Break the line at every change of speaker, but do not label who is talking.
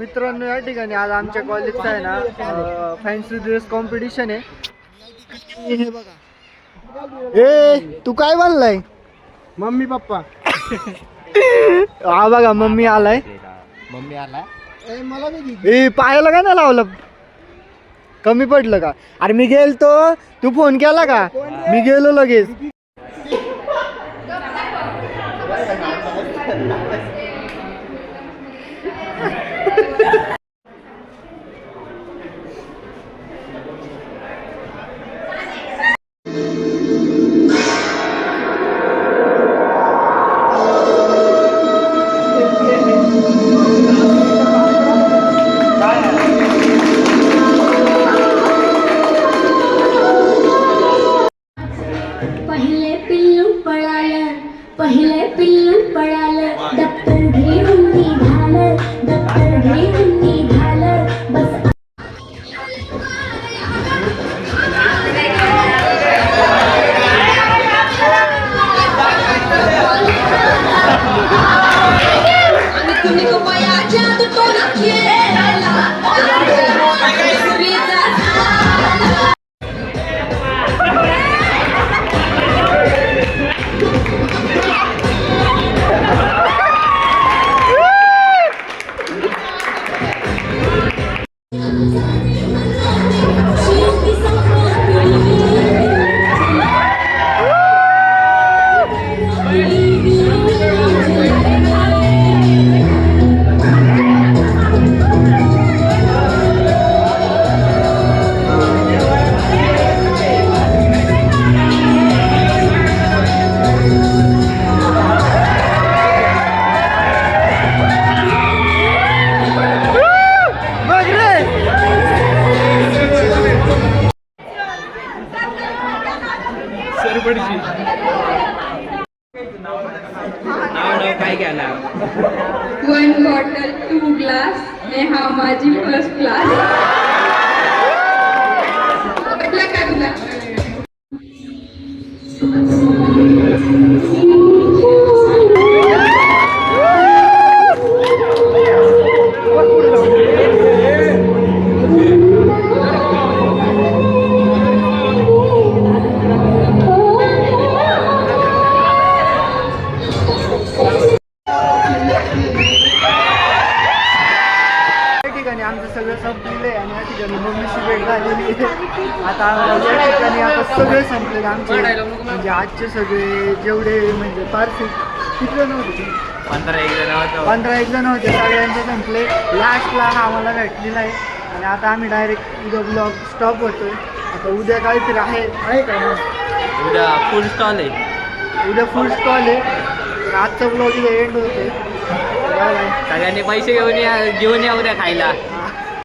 मित्रांनो, या ठिकाणी आज आमच्या कॉलेजचा आहे ना फॅन्सी ड्रेस कॉम्पिटिशन आहे. हे बघा, ए तू काय बनलाय?
Mummy papa.
हा बघा, मम्मी आलाय.
मला
ए पायाला का नाही लावलं? कमी पडलं का? अरे मी गेलतो, तू फोन केला का? मी गेलो लगेच.
पहिले पिल्लू पळालं, दप्तर घेऊन निघालं, दप्तर घेऊन निघालं. बस
One bottle, 2 glass, नेहा माझी फर्स्ट क्लास. पटला का तुला?
आमचं सगळं संपलेलं आहे आणि या ठिकाणी मम्मीची भेट झालेली आहे. आता या ठिकाणी आता सगळे संपलेले आमचे, म्हणजे आजचे सगळे जेवढे म्हणजे पार्सल किती जण होते? 15-1 जण होते. सगळ्यांचे संपले. लास्टला हा आम्हाला भेटलेला आहे आणि आता आम्ही डायरेक्ट उद्या ब्लॉग स्टॉप होतोय. आता उद्या काहीतरी आहे का?
उद्या फुल स्टॉल आहे.
उद्या फुल स्टॉल आहे. तर आजचा ब्लॉग इथे एंड होतोय.
सगळ्यांनी पैसे घेऊन या उद्या खायला.